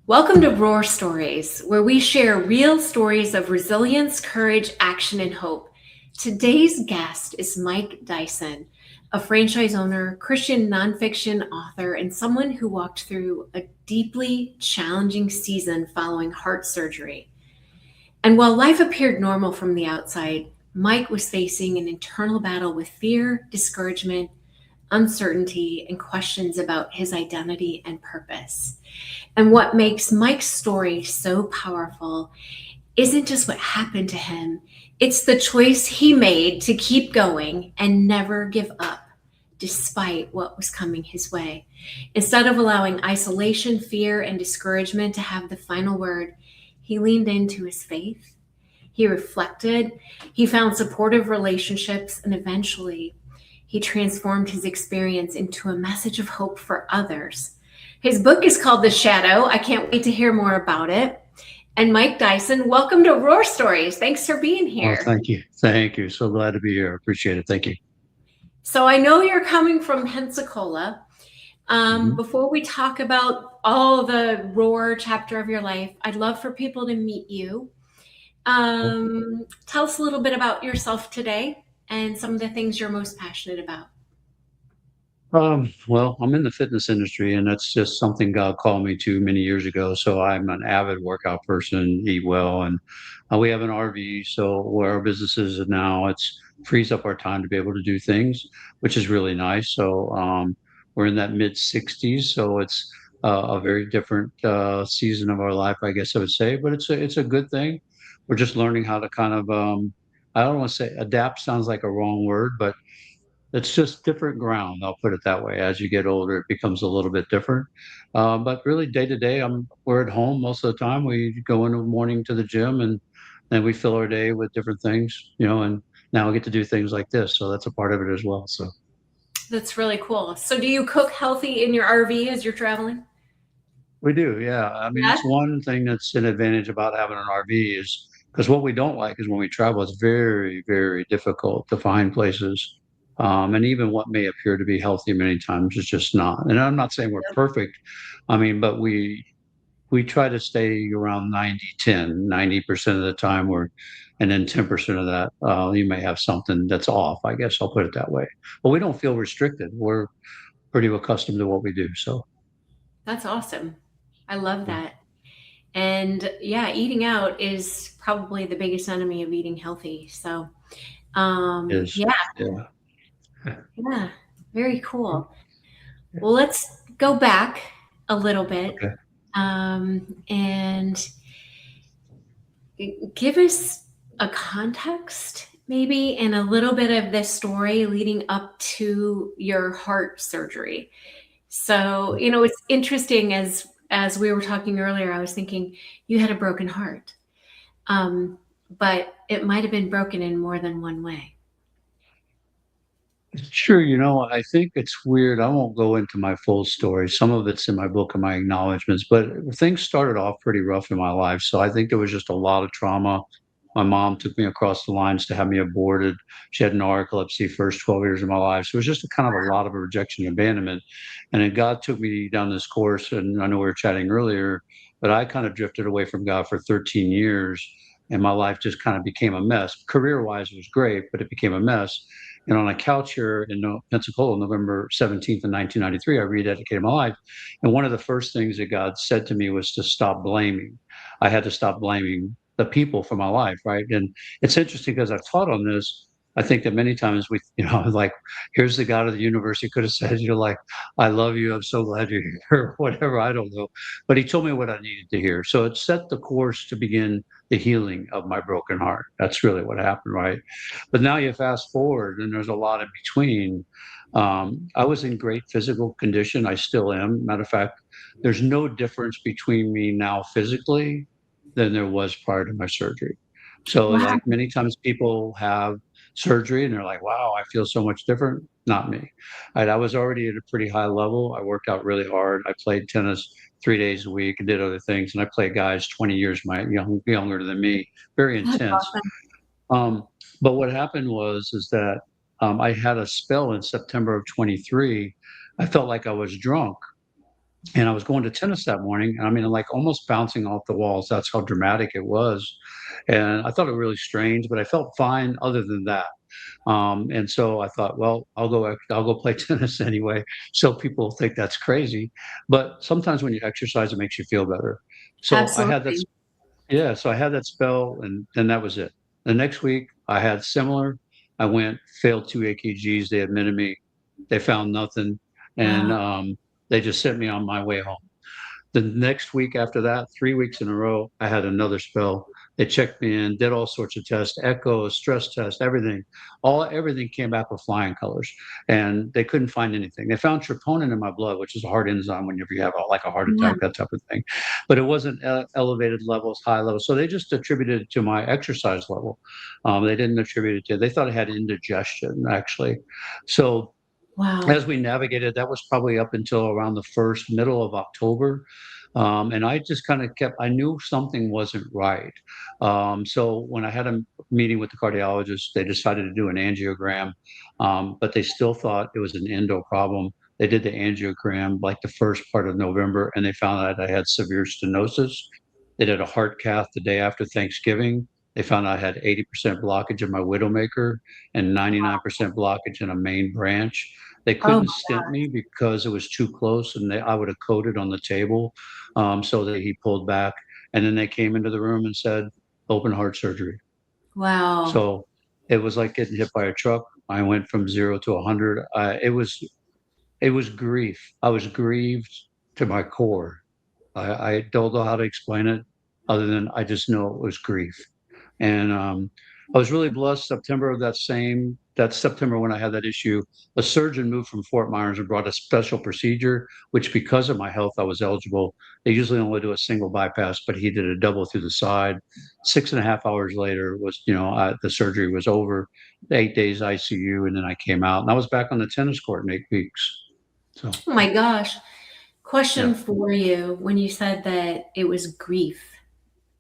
Welcome to Roar Stories, where we share real stories of resilience, courage, action, and hope. Today's guest is Mike Dyson, a franchise owner, Christian nonfiction author, and someone who walked through a deeply challenging season following heart surgery. And while life appeared normal from the outside, Mike was facing an internal battle with fear, discouragement, uncertainty, and questions about his identity and purpose. And what makes Mike's story so powerful isn't just what happened to him, it's the choice he made to keep going and never give up despite what was coming his way. Instead of allowing isolation, fear, and discouragement to have the final word, he leaned into his faith. He reflected, he found supportive relationships, and eventually he transformed his experience into a message of hope for others. His book is called The Shadow. I can't wait to hear more about it. And Mike Dyson, welcome to Roar Stories. Thanks for being Well, here. thank you. Thank you. So glad to be here. Appreciate it. Thank you. So I know you're coming from Pensacola. Mhm. Before we talk about all the Roar chapter of your life, I'd love for people to meet you. Tell us a little bit about yourself today and some of the things you're most passionate about. Well, I'm in the fitness industry, and that's just something God called me to many years ago. So I'm an avid workout person, eat well, and we have an RV. So where our business is now, it's frees up our time to be able to do things, which is really nice. So we're in that mid 60s, so it's a very different season of our life, I guess I would say. But it's a good thing. We're just learning how to kind of I don't want to say adapt sounds like a wrong word, but it's just different ground. I'll put it that way. As you get older, it becomes a little bit different. But really, day to day, we're at home most of the time. We go in the morning to the gym, and then we fill our day with different things, And now we get to do things like this, so that's a part of it as well. So That's really cool. So, do you cook healthy in your RV as you're traveling? we do, yeah. I mean, Yeah. it's one thing that's an advantage about having an RV is because what we don't like is when we travel, it's very, very difficult to find places. And even what may appear to be healthy many times is just not. And I'm not saying we're perfect. I mean, but we try to stay around 90-10, 90% of the time and then 10% of that, you may have something that's off, I guess I'll put it that way. But we don't feel restricted. We're pretty accustomed to what we do. So That's awesome. I love that. And yeah, eating out is probably the biggest enemy of eating healthy. So, is, yeah, yeah. yeah, very cool. Well, let's go back a little bit Okay. and give us a context, maybe, and a little bit of this story leading up to your heart surgery. So, it's interesting as we were talking earlier, I was thinking you had a broken heart. Um, but it might have been broken in more than one way. Sure, I think it's weird. I won't go into my full story. Some of it's in my book and my acknowledgments, but things started off pretty rough in my life. So I think there was just a lot of trauma. My mom took me across the lines to have me aborted. She had narcolepsy first 12 years of my life. So it was just a kind of a lot of rejection and abandonment. And then God took me down this course. And I know we were chatting earlier, but I kind of drifted away from God for 13 years. And my life just kind of became a mess. Career wise, it was great, but it became a mess. And on a couch here in Pensacola, November 17th, 1993, I rededicated my life. And one of the first things that God said to me was to stop blaming. I had to stop blaming the people for my life, right? And it's interesting because I've taught on this. I think that many times like, here's the God of the universe. He could have said, like, I love you. I'm so glad you're here, or whatever. I don't know. But he told me what I needed to hear. So it set the course to begin the healing of my broken heart. That's really what happened, right? But now you fast forward, and there's a lot in between. I was in great physical condition. I still am. Matter of fact, there's no difference between me now physically than there was prior to my surgery. So, Wow. like many times people have surgery and they're like, wow, I feel so much different. Not me. I was already at a pretty high level. I worked out really hard. I played tennis 3 days a week and did other things. And I played guys 20 years younger than me, very That's intense. awesome. Um, but what happened is that I had a spell in September of 23. I felt like I was drunk. And I was going to tennis that morning, and I mean, like almost bouncing off the walls. That's how dramatic it was. And I thought it really strange, but I felt fine other than that. And so I thought, well, I'll go play tennis anyway. So people think that's crazy, but sometimes when you exercise, it makes you feel better. So I had that, Absolutely. yeah. So I had that spell, and then that was it. The next week, I had similar. I went, failed 2 EKGs. They admitted me. They found nothing, and Wow. they just sent me on my way home. The next week after that, 3 weeks in a row, I had another spell. They checked me in, did all sorts of tests, echoes, stress tests, everything. Everything came back with flying colors, and they couldn't find anything. They found troponin in my blood, which is a heart enzyme whenever you have like a heart Yeah. attack, that type of thing. But it wasn't elevated levels, high levels. So they just attributed it to my exercise level. They didn't attribute it to. They thought I had indigestion actually. So Wow. as we navigated, that was probably up until around the middle of October. And I just kind of kept, I knew something wasn't right. So when I had a meeting with the cardiologist, they decided to do an angiogram, but they still thought it was an endo problem. They did the angiogram like the first part of November, and they found out I had severe stenosis. They did a heart cath the day after Thanksgiving. They found out I had 80% blockage in my widowmaker and 99% blockage in a main branch. They Oh, couldn't stent me because it was too close, and I would have coded on the table. So that he pulled back, and then they came into the room and said, "Open heart surgery." wow. So it was like getting hit by a truck. I went from 0 to 100. It was grief. I was grieved to my core. I don't know how to explain it, other than I just know it was grief. And I was really blessed. September of that September when I had that issue, a surgeon moved from Fort Myers and brought a special procedure, which because of my health, I was eligible. They usually only do a single bypass, but he did a double through the side. 6.5 hours later was, the surgery was over, 8 days ICU, and then I came out and I was back on the tennis court in 8 weeks. So, Oh my gosh. yeah, Question for you. When you said that it was grief,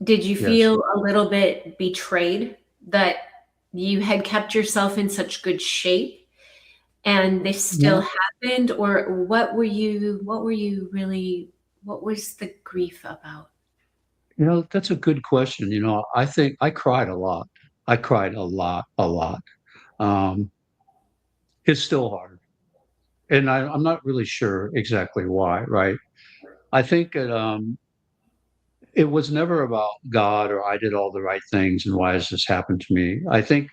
did you yes. feel a little bit betrayed that you had kept yourself in such good shape and this still No, happened? Or what were you really, what was the grief about? that's a good question. I think I cried a lot. I cried a lot, a lot. Um, it's still hard. And I'm not really sure exactly why, right? I think it was never about God or I did all the right things and why has this happened to me. I think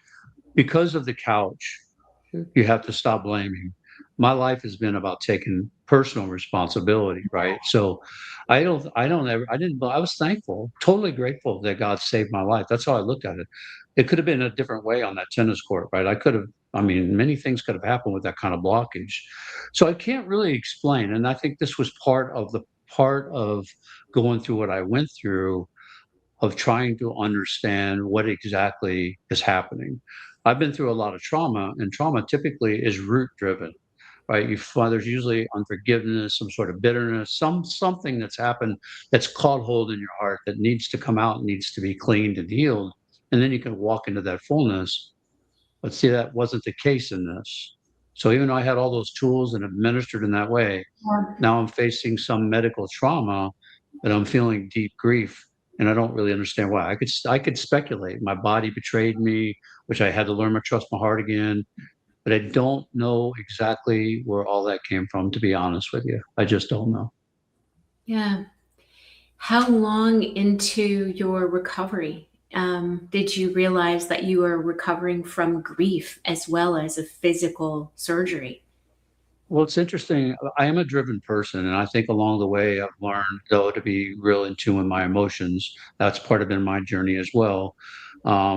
because of the couch, you have to stop blaming. My life has been about taking personal responsibility, right? So I was thankful, totally grateful that God saved my life. That's how I looked at it. It could have been a different way on that tennis court, right? I mean, many things could have happened with that kind of blockage. So I can't really explain. And I think this was part of going through what I went through, of trying to understand what exactly is happening. I've been through a lot of trauma, and trauma typically is root driven, right? You find there's usually unforgiveness, some sort of bitterness, something that's happened that's caught hold in your heart that needs to come out, needs to be cleaned and healed, and then you can walk into that fullness. But see, that wasn't the case in this. So even though I had all those tools and administered in that way, Yeah. now I'm facing some medical trauma that I'm feeling deep grief, and I don't really understand why. I could speculate. My body betrayed me, which I had to learn to trust my heart again. But I don't know exactly where all that came from, to be honest with you. I just don't know. Yeah. How long into your recovery did you realize that you were recovering from grief as well as a physical surgery? Well, it's interesting. I am a driven person, and I think along the way I've learned, though, to be real in tune with my emotions. That's part of been my journey as well.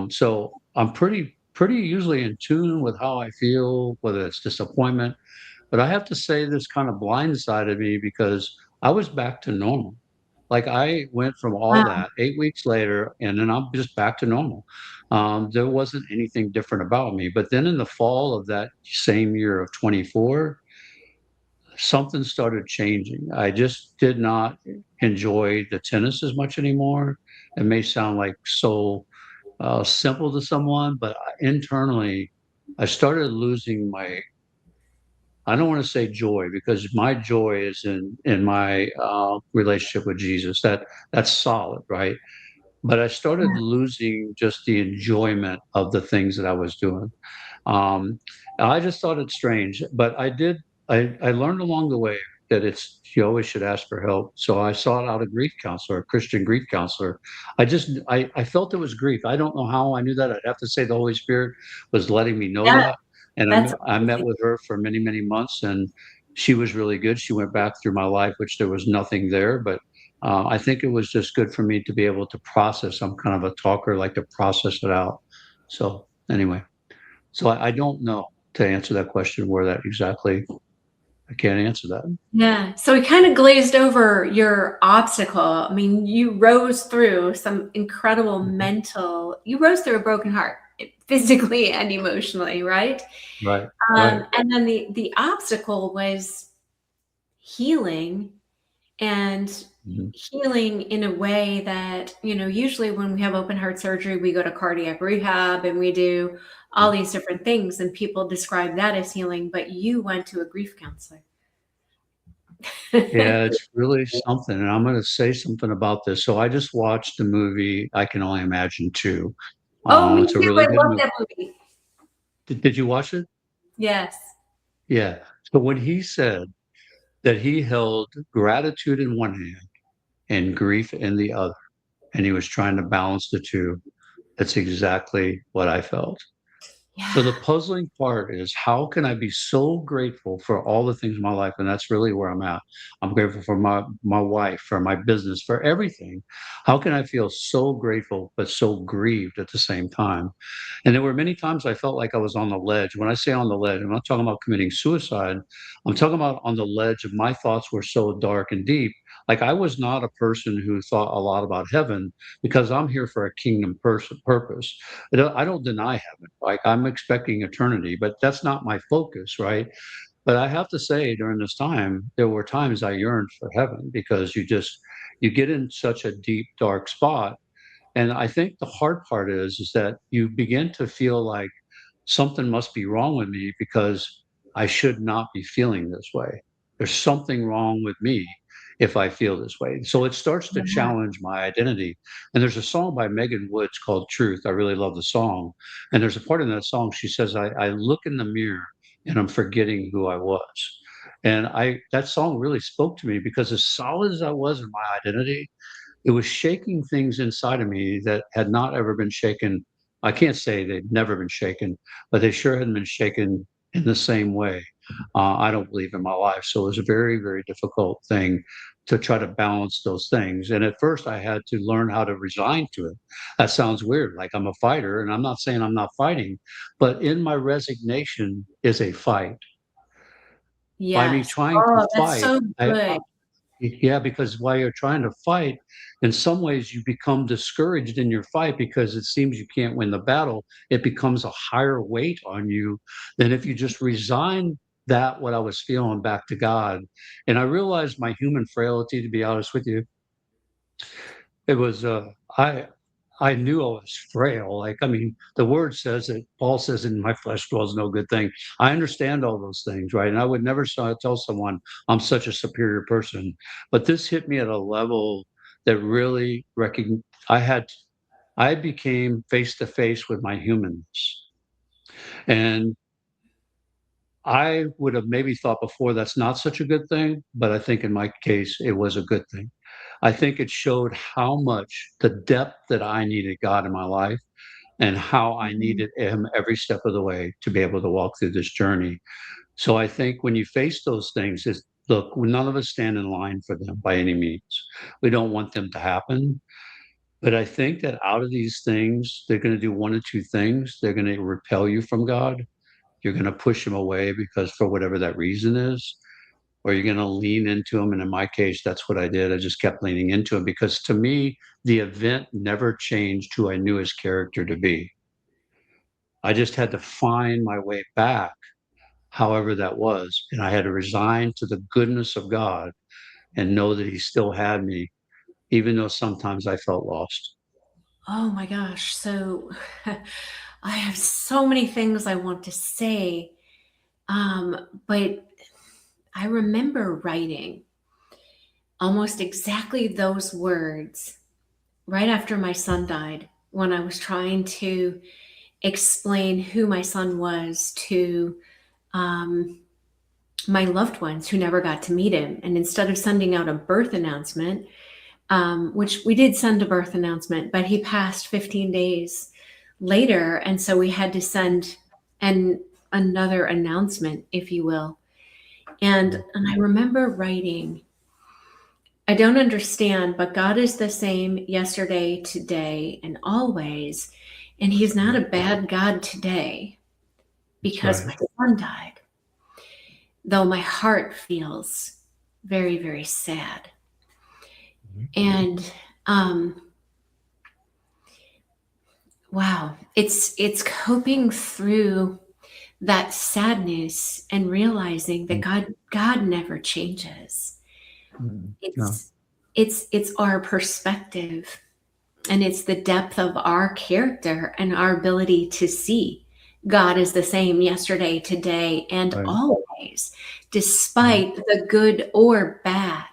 So I'm pretty usually in tune with how I feel, whether it's disappointment. But I have to say, this kind of blindsided me because I was back to normal. Like I went from all Wow. that 8 weeks later, and then I'm just back to normal. There wasn't anything different about me. But then in the fall of that same year of 24, something started changing. I just did not enjoy the tennis as much anymore. It may sound like so simple to someone, but internally, I started losing I don't want to say joy because my joy is in my relationship with Jesus. That's solid, right? But I started losing just the enjoyment of the things that I was doing. Um, I just thought it strange, but I learned along the way that you always should ask for help. So I sought out a grief counselor, a Christian grief counselor. I felt it was grief. I don't know how I knew that. I'd have to say the Holy Spirit was letting me know Yeah, that. And that's I met amazing. with her for many, many months, and she was really good. She went back through my life, which there was nothing there, but I think it was just good for me to be able to process. I'm kind of a talker, like to process it out. So anyway. So I don't know to answer that question where that exactly, I can't answer that. Yeah. So we kind of glazed over your obstacle. I mean, you rose through some incredible Mhm. you rose through a broken heart, physically and emotionally, right? Right, right. And then the obstacle was healing, and Mhm. healing in a way that, usually when we have open heart surgery, we go to cardiac rehab and we do all these different things, and people describe that as healing, but you went to a grief counselor. Yeah, it's really something. And I'm going to say something about this. So I just watched the movie I Can Only Imagine 2. Oh, me It's a too. really I good love movie. that movie. Did you watch it? Yes. Yeah. So when he said that he held gratitude in one hand and grief in the other, and he was trying to balance the two, that's exactly what I felt. So Yeah. the puzzling part is how can I be so grateful for all the things in my life? And that's really where I'm at. I'm grateful for my wife, for my business, for everything. How can I feel so grateful but so grieved at the same time? And there were many times I felt like I was on the ledge. When I say on the ledge, I'm not talking about committing suicide. I'm talking about on the ledge of my thoughts were so dark and deep. Like I was not a person who thought a lot about heaven because I'm here for a kingdom purpose. I don't deny heaven. Like I'm expecting eternity, but that's not my focus, right? But I have to say, during this time, there were times I yearned for heaven because you get in such a deep, dark spot. And I think the hard part is that you begin to feel like something must be wrong with me because I should not be feeling this way. There's something wrong with me if I feel this way. So it starts to Yeah. challenge my identity. And there's a song by Megan Woods called Truth. I really love the song. And there's a part in that song, she says, I look in the mirror and I'm forgetting who I was. And that song really spoke to me because as solid as I was in my identity, it was shaking things inside of me that had not ever been shaken. I can't say they'd never been shaken, but they sure hadn't been shaken in the same way. I don't believe in my life. So it was a very, very difficult thing to try to balance those things. And at first, I had to learn how to resign to it. That sounds weird, like I'm a fighter, and I'm not saying I'm not fighting, but in my resignation is a fight. By me Yes. trying to Oh, that's fight, so I, good. yeah, because while you're trying to fight, in some ways you become discouraged in your fight because it seems you can't win the battle. It becomes a higher weight on you than if you just resign that what I was feeling back to God. And I realized my human frailty, to be honest with you. It was I knew I was frail. Like, I mean, the word says that Paul says in my flesh dwells no good thing. I understand all those things, right? And I would never tell someone I'm such a superior person. But this hit me at a level that really I became face to face with my humanness. And I would have maybe thought before that's not such a good thing, but I think in my case, it was a good thing. I think it showed how much the depth that I needed God in my life and how I Mhm. needed Him every step of the way to be able to walk through this journey. So I think when you face those things, is look, none of us stand in line for them by any means. We don't want them to happen. But I think that out of these things, they're going to do one of two things. They're going to repel you from God. You're going to push Him away because for whatever that reason is, or you're going to lean into Him. And in my case, that's what I did. I just kept leaning into Him because to me, the event never changed who I knew His character to be. I just had to find my way back, however that was. And I had to resign to the goodness of God and know that He still had me, even though sometimes I felt lost. Oh my gosh. So I have so many things I want to say. But I remember writing almost exactly those words right after my son died, when I was trying to explain who my son was to um, my loved ones who never got to meet him. And instead of sending out a birth announcement, which we did send a birth announcement, but he passed 15 days later. And so we had to send another announcement, if you will. And I remember writing, I don't understand, but God is the same yesterday, today, and always. And he's not a bad God today That's because right. my son died, though my heart feels very, very sad. Mhm. And wow, it's coping through that sadness and realizing that God never changes. No, It's our perspective, and it's the depth of our character and our ability to see God is the same yesterday, today, and right. always, Mhm. despite the good or bad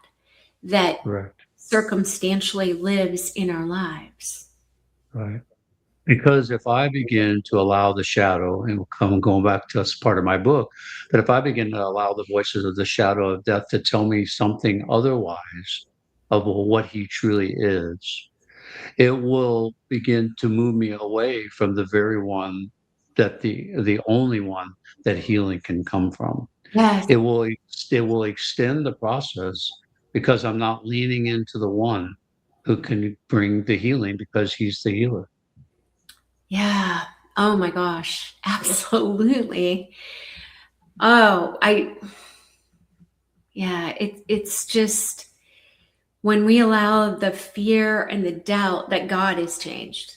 that Correct. circumstantially lives in our lives. Right. Because if I begin to allow the shadow, and we'll come going back to this part of my book, but if I begin to allow the voices of the shadow of death to tell me something otherwise of what he truly is, it will begin to move me away from the very one that the only one that healing can come from. Yes. It will extend the process because I'm not leaning into the one who can bring the healing because he's the healer. Yeah. Oh my gosh. Absolutely. Oh, yeah, it's just when we allow the fear and the doubt that God is changed,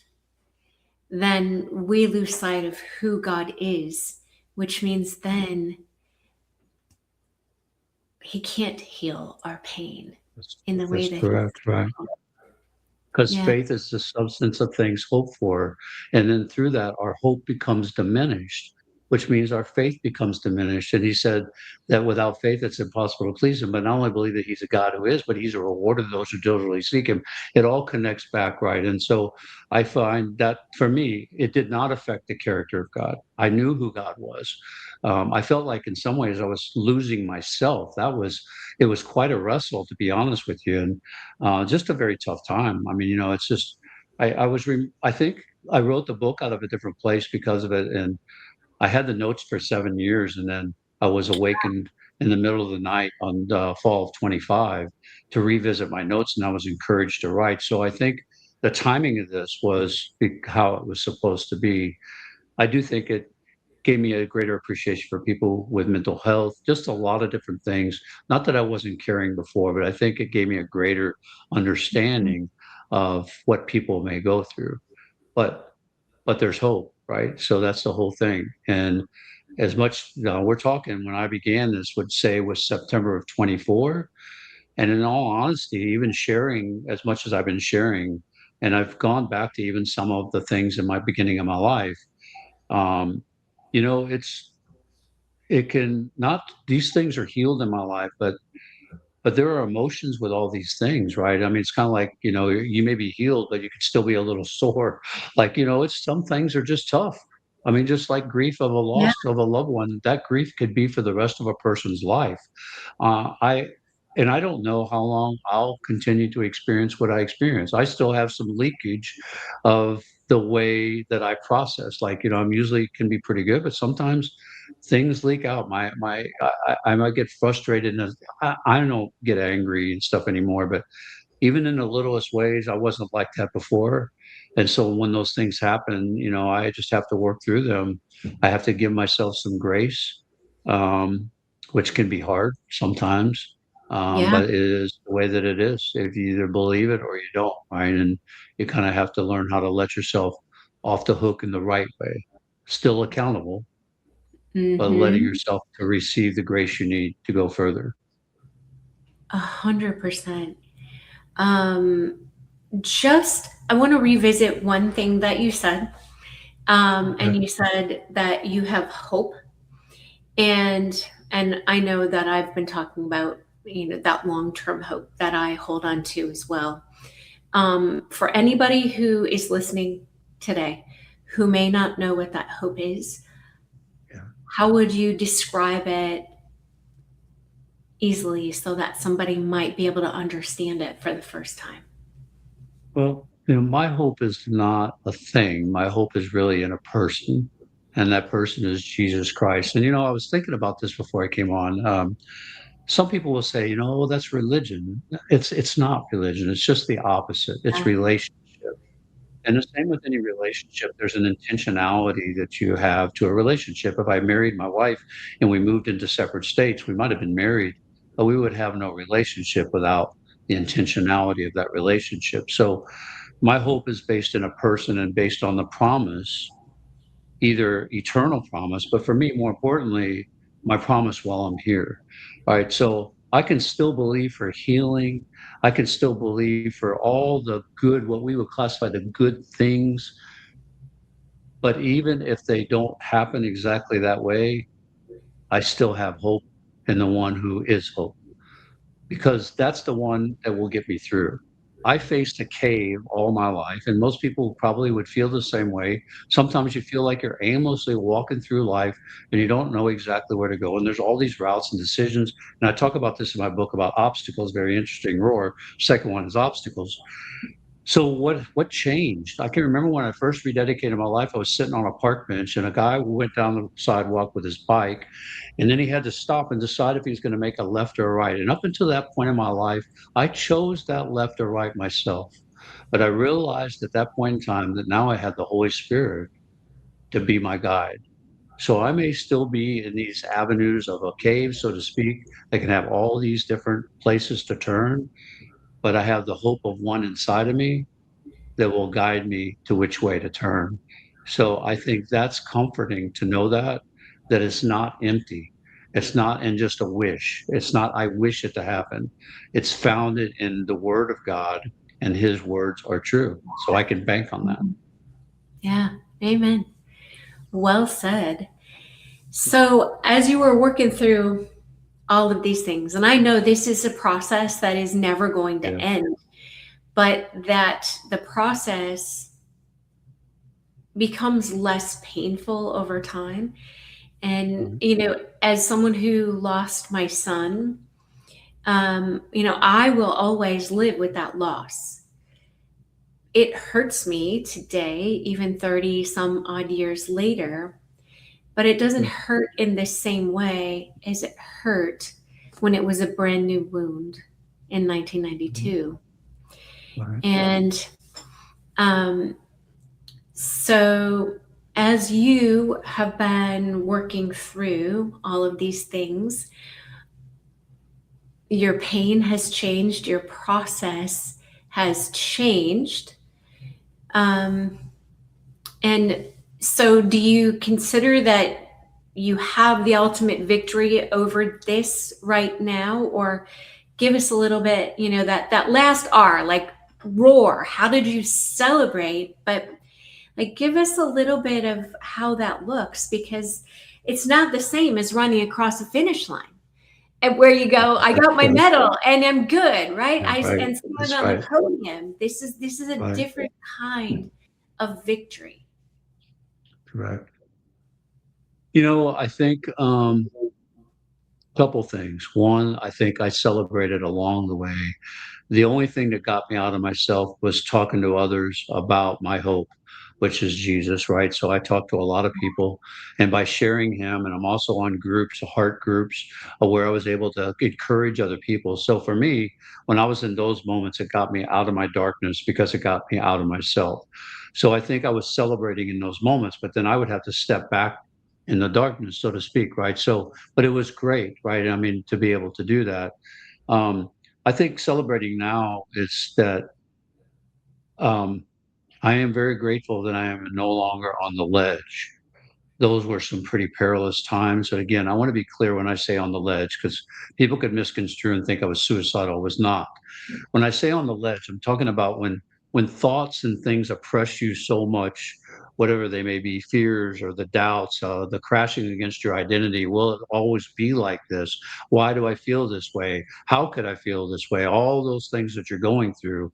then we lose sight of who God is, which means then he can't heal our pain in the way That's that he. correct, right? Because Yeah. faith is the substance of things hoped for. And then through that, our hope becomes diminished, which means our faith becomes diminished. And he said that without faith, it's impossible to please him. But not only believe that he's a God who is, but he's a rewarder of those who diligently seek him. It all connects back, right? And so I find that for me, it did not affect the character of God. I knew who God was. I felt like in some ways I was losing myself. It was quite a wrestle, to be honest with you. And just a very tough time. I mean, it's just I think I wrote the book out of a different place because of it, and I had the notes for 7 years, and then I was awakened in the middle of the night on the fall of 25 to revisit my notes, and I was encouraged to write. So I think the timing of this was how it was supposed to be. I do think it gave me a greater appreciation for people with mental health, just a lot of different things. Not that I wasn't caring before, but I think it gave me a greater understanding of what people may go through. But there's hope, right? So that's the whole thing. And as much we're talking when I began this would say was September of 24. And in all honesty, even sharing as much as I've been sharing, and I've gone back to even some of the things in my beginning of my life, um, it's it can not these things are healed in my life, but there are emotions with all these things, right? I mean, it's kind of like, you may be healed, but you could still be a little sore. Like, it's some things are just tough. I mean, just like grief of a Yeah. loss of a loved one, that grief could be for the rest of a person's life. Uh, I I don't know how long I'll continue to experience what I experience. I still have some leakage of the way that I process. Like, I'm usually can be pretty good, but sometimes things leak out. I might get frustrated and I don't get angry and stuff anymore, but even in the littlest ways, I wasn't like that before. And so when those things happen, I just have to work through them. I have to give myself some grace, um, which can be hard sometimes. Yeah. But it is the way that it is. If you either believe it or you don't, right? And you kind of have to learn how to let yourself off the hook in the right way. Still accountable, but letting Mm-hmm. yourself to receive the grace you need to go further. 100%. Um, just, I want to revisit one thing that you said. Okay. And you said that you have hope. And And I know that I've been talking about, that long-term hope that I hold on to as well. For anybody who is listening today who may not know what that hope is, Yeah. how would you describe it easily so that somebody might be able to understand it for the first time? Well, my hope is not a thing. My hope is really in a person, and that person is Jesus Christ. And I was thinking about this before I came on. Some people will say, well, that's religion. It's not religion. It's just the opposite. It's Yeah. relationship. And the same with any relationship, there's an intentionality that you have to a relationship. If I married my wife and we moved into separate states, we might have been married, but we would have no relationship without the intentionality of that relationship. So my hope is based in a person and based on the promise, either eternal promise, but for me, more importantly, my promise while I'm here. All right. So I can still believe for healing. I can still believe for all the good, what we would classify the good things. But even if they don't happen exactly that way, I still have hope in the one who is hope, because that's the one that will get me through. I faced a cave all my life, and most people probably would feel the same way. Sometimes you feel like you're aimlessly walking through life and you don't know exactly where to go. And there's all these routes and decisions. And I talk about this in my book about obstacles, very interesting. Roar. Second one is obstacles. So what changed? I can remember when I first rededicated my life, I was sitting on a park bench and a guy went down the sidewalk with his bike, and then he had to stop and decide if he was going to make a left or a right. And up until that point in my life, I chose that left or right myself. But I realized at that point in time that now I had the Holy Spirit to be my guide. So I may still be in these avenues of a cave, so to speak. I can have all these different places to turn, but I have the hope of one inside of me that will guide me to which way to turn. So I think that's comforting to know that it's not empty. It's not in just a wish. It's not, I wish it to happen. It's founded in the word of God, and his words are true. So I can bank on that. Yeah. Amen. Well said. So, as you were working through all of these things, and I know this is a process that is never going to Yeah. end, but that the process becomes less painful over time. And, Mhm. as someone who lost my son, I will always live with that loss. It hurts me today, even 30 some odd years later, but it doesn't hurt in the same way as it hurt when it was a brand new wound in Mhm. 1992. Right. And um, so, as you have been working through all of these things, your pain has changed, your process has changed. Um, and so, do you consider that you have the ultimate victory over this right now? Or give us a little bit, that last R, like roar. How did you celebrate? But like, give us a little bit of how that looks, because it's not the same as running across a finish line and where you go, I That's got my right. medal and I'm good, right? That's right. And stand That's on the right. podium. This is a Right. different kind of victory. Correct. I think couple things. One, I think I celebrated along the way. The only thing that got me out of myself was talking to others about my hope, which is Jesus, right? So I talked to a lot of people, and by sharing him, and I'm also on groups, heart groups, where I was able to encourage other people. So for me, when I was in those moments, it got me out of my darkness because it got me out of myself. So I think I was celebrating in those moments, but then I would have to step back in the darkness, so to speak, right? So, but it was great, right? I mean, to be able to do that. Um, I think celebrating now is that um, I am very grateful that I am no longer on the ledge. Those were some pretty perilous times. And again, I want to be clear when I say on the ledge, because people could misconstrue and think I was suicidal. I was not. When I say on the ledge, I'm talking about when thoughts and things oppress you so much whatever they may be, fears or the doubts, the crashing against your identity. Will it always be like this? Why do I feel this way? How could I feel this way? All those things that you're going through,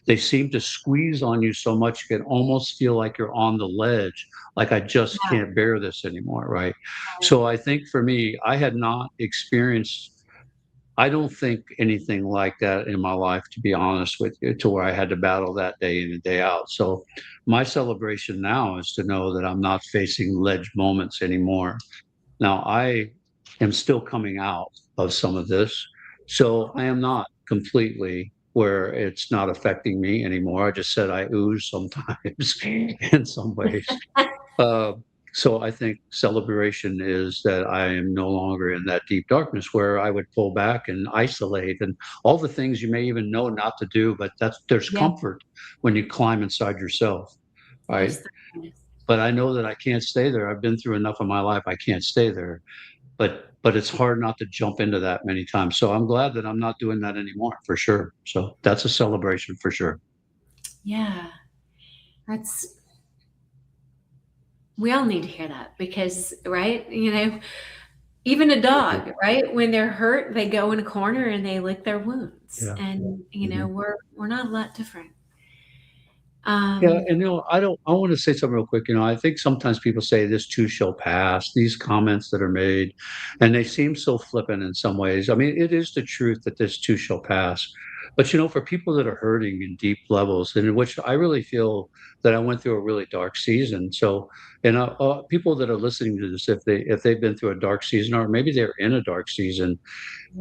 they seem to squeeze on you so much you can almost feel like you're on the ledge, like I just Yeah. can't bear this anymore, right? Right. So I think for me, I had not experienced, I don't think anything like that in my life, to be honest with you, to where I had to battle that day in and day out. So my celebration now is to know that I'm not facing ledge moments anymore. Now I am still coming out of some of this. So I am not completely where it's not affecting me anymore. I just said I ooze sometimes in some ways. Uh, so I think celebration is that I am no longer in that deep darkness where I would pull back and isolate and all the things you may even know not to do, but there's Yeah. comfort when you climb inside yourself, right? Yes. There is. But I know that I can't stay there. I've been through enough of my life. I can't stay there. But it's hard not to jump into that many times. So I'm glad that I'm not doing that anymore for sure. So that's a celebration for sure. Yeah. That's, we all need to hear that because, right? Even a dog, right? When they're hurt, they go in a corner and they lick their wounds. Yeah. And, Mhm. we're not a lot different. Yeah, Um, and I want to say something real quick. I think sometimes people say this too shall pass, these comments that are made, and they seem so flippant in some ways. I mean, it is the truth that this too shall pass. But for people that are hurting in deep levels, and in which I really feel that I went through a really dark season. So, and people that are listening to this, if they've been through a dark season, or maybe they're in a dark season,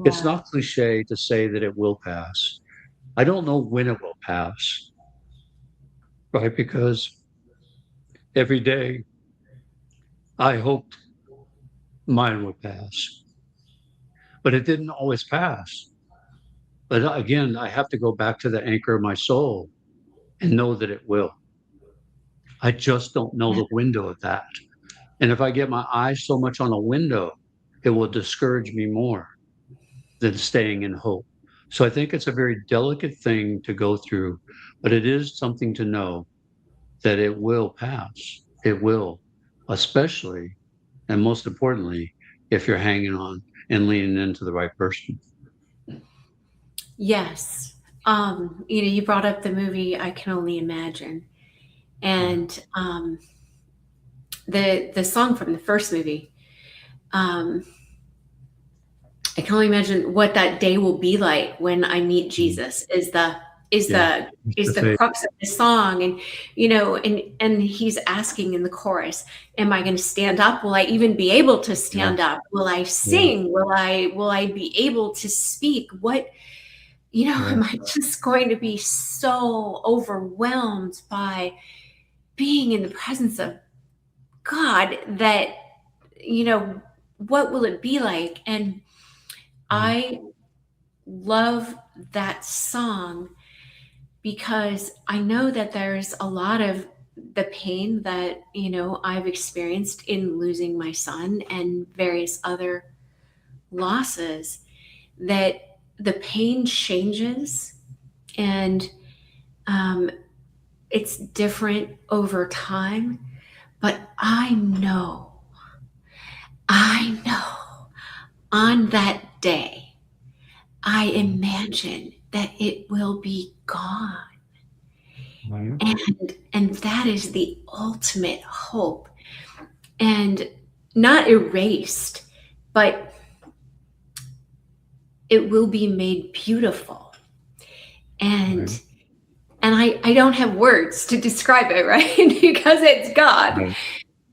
it's yeah. not cliche to say that it will pass. I don't know when it will pass, right? Because every day I hoped mine would pass, but it didn't always pass. But again, I have to go back to the anchor of my soul and know that it will. I just don't know Yeah. the window of that. And if I get my eyes so much on a window, it will discourage me more than staying in hope. So I think it's a very delicate thing to go through, but it is something to know that it will pass. It will, especially and most importantly, if you're hanging on and leaning into the right person. Yes. You brought up the movie I Can Only Imagine. Yeah. And the song from the first movie, um, I can only imagine what that day will be like when I meet Mhm. Jesus. Is Yeah. the It's is the the faith. crux of the song, and he's asking in the chorus, "Am I going to stand up? Will I even be able to Yeah. stand up? Will I Yeah. sing? Will I be able to speak? What Yeah. am I just going to be so overwhelmed by being in the presence of God that you know what will it be like?" And Mhm. I love that song because I know that there's a lot of the pain that, I've experienced in losing my son and various other losses, that the pain changes and um, it's different over time. But I know on that day, I Mhm. imagine that it will be gone. Right. And that is the ultimate hope. And not erased, but it will be made beautiful. Right. And I don't have words to describe it, right? Because it's God. Right.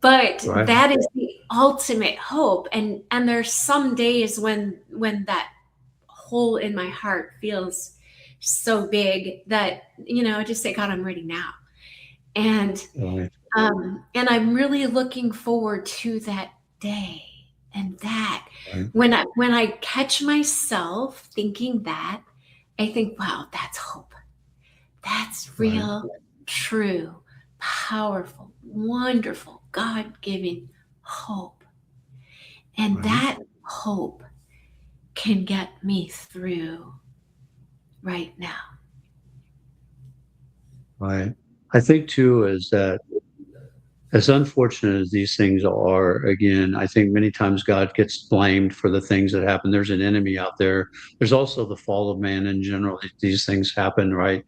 But Right. that is the ultimate hope. And there's some days when that hole in my heart feels so big that, I just say, God, I'm ready now. And Right. and I'm really looking forward to that day. And that Right. when I catch myself thinking that, I think, wow, that's hope. That's Right. real, true, powerful, wonderful, God-given hope. And Right. that hope can get me through right now. Right. I think too is that as unfortunate as these things are, again, I think many times God gets blamed for the things that happen. There's an enemy out there. There's also the fall of man in general. These things happen, right?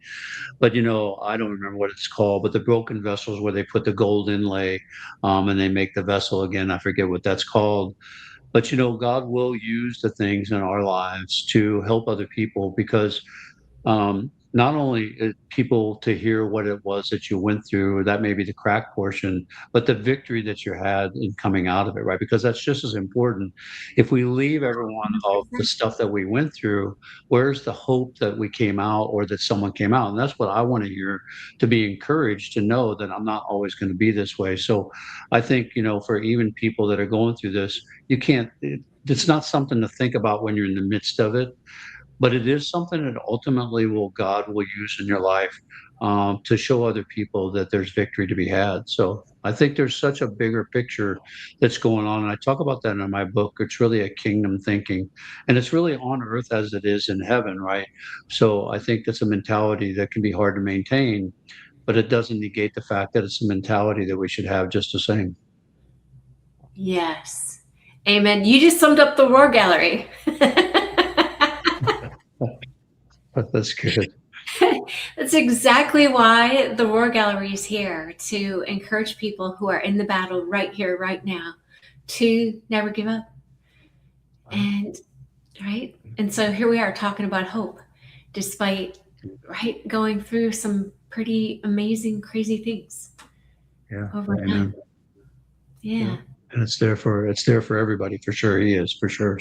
But I don't remember what it's called, but the broken vessels where they put the gold inlay, and they make the vessel again. I forget what that's called. But God will use the things in our lives to help other people, because not only people to hear what it was that you went through, that may be the crack portion, but the victory that you had in coming out of it, right? Because that's just as important. If we leave everyone of the stuff that we went through, where's the hope that we came out, or that someone came out? And that's what I want to hear, to be encouraged, to know that I'm not always going to be this way. So I think, for even people that are going through this, you can't, it's not something to think about when you're in the midst of it, but it is something that ultimately God will use in your life, to show other people that there's victory to be had. So I think there's such a bigger picture that's going on, and I talk about that in my book. It's really a kingdom thinking, and it's really on earth as it is in heaven, right? So I think that's a mentality that can be hard to maintain, but it doesn't negate the fact that it's a mentality that we should have just the same. Yes. Amen. You just summed up the Roar Gallery. That's good. That's exactly why the Roar Gallery is here, to encourage people who are in the battle right here, right now, to never give up. And right. And so here we are talking about hope, despite going through some pretty amazing, crazy things Yeah. over Amen. time. Yeah. Yeah. And it's there for everybody, for sure. He is, for sure.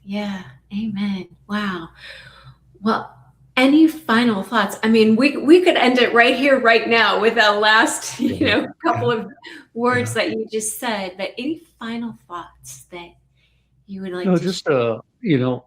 Yeah. Amen. Wow. Well, any final thoughts? I mean, we could end it right here, right now, with a last, couple of words that you just said. But any final thoughts that you would like No, to just share?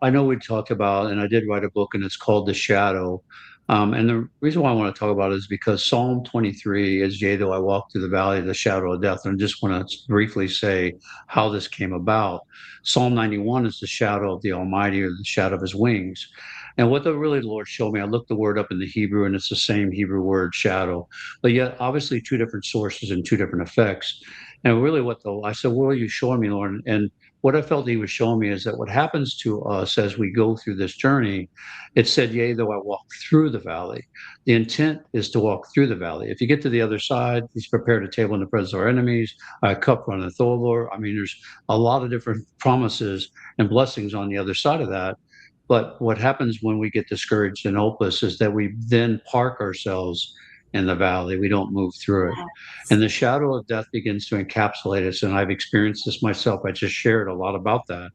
I know we talked about, and I did write a book, and it's called The Shadow. And the reason why I want to talk about it is because Psalm 23 is, yea, though I walk through the valley of the shadow of death. And I just want to briefly say how this came about. Psalm 91 is the shadow of the Almighty, or the shadow of his wings. And what the Lord showed me, I looked the word up in the Hebrew, and it's the same Hebrew word, shadow, but yet obviously two different sources and two different effects. And really I said, what are you showing me, Lord? And what I felt he was showing me is that what happens to us as we go through this journey, it said, yea, though I walk through the valley. The intent is to walk through the valley. If you get to the other side, he's prepared a table in the presence of our enemies, a cup runneth over. I mean, there's a lot of different promises and blessings on the other side of that. But what happens when we get discouraged and hopeless is that we then park ourselves in the valley. We don't move through it. And the shadow of death begins to encapsulate us. And I've experienced this myself. I just shared a lot about that.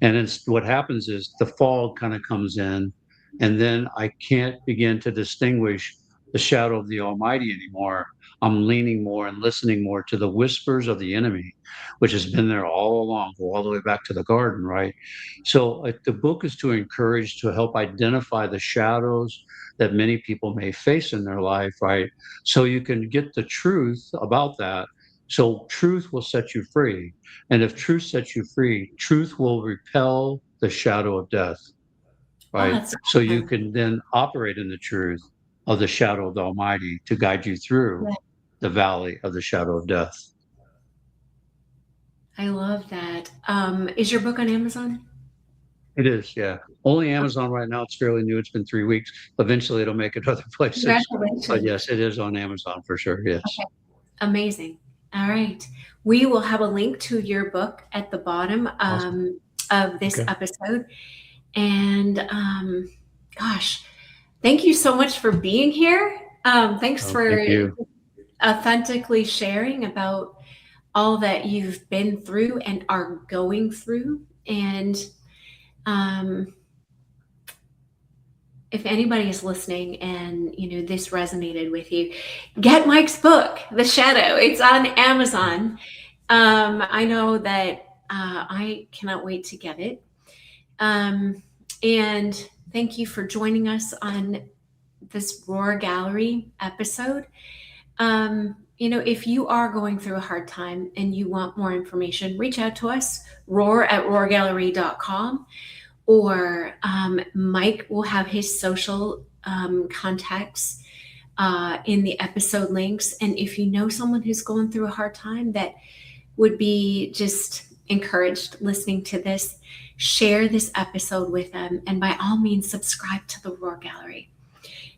And what happens is the fog kind of comes in, and then I can't begin to distinguish the shadow of the Almighty anymore. I'm leaning more and listening more to the whispers of the enemy, which has been there all along, go all the way back to the garden, right? So the book is to encourage, to help identify the shadows that many people may face in their life, right? So you can get the truth about that. So truth will set you free. And if truth sets you free, truth will repel the shadow of death, Oh, right? that's So you awesome. can then operate in the truth of the shadow of the Almighty to guide you through Yeah, the valley of the shadow of death. I love that. Is your book on Amazon? It is, yeah. Only Amazon right now. It's fairly new. It's been 3 weeks. Eventually, it'll make it other places. But Congratulations. yes, it is on Amazon for sure. Yes. Okay, amazing. All right. We will have a link to your book at the bottom Awesome. of this Okay. episode. And gosh, thank you so much for being here. Thanks Oh, thank for you. authentically sharing about all that you've been through and are going through. And um, if anybody is listening and this resonated with you, get Mike's book, The Shadow. It's on Amazon. I know that I cannot wait to get it. And thank you for joining us on this Roar Gallery episode. If you are going through a hard time and you want more information, reach out to us, roar@roargallery.com, or Mike will have his social contacts in the episode links. And if you know someone who's going through a hard time that would be just encouraged listening to this, share this episode with them. And by all means, subscribe to the Roar Gallery.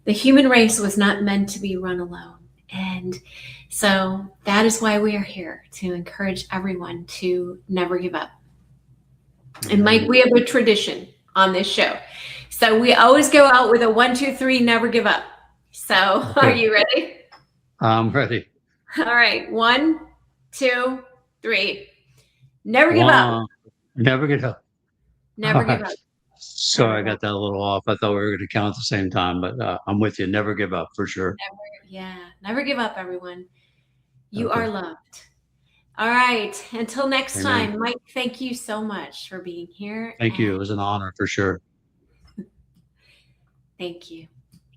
The human race was not meant to be run alone. And so that is why we are here, to encourage everyone to never give up. And Mike, we have a tradition on this show. So we always go out with a 1, 2, 3, never give up. So Okay. Are you ready? I'm ready. All right. 1, 2, 3. Never give up. Never give up. Never give up. Sorry, I got that a little off. I thought we were going to count at the same time, but I'm with you. Never give up for sure. Never give up, everyone. You Okay. are loved. All right. Until next Amen. time, Mike, thank you so much for being here. Thank you. It was an honor for sure. Thank you.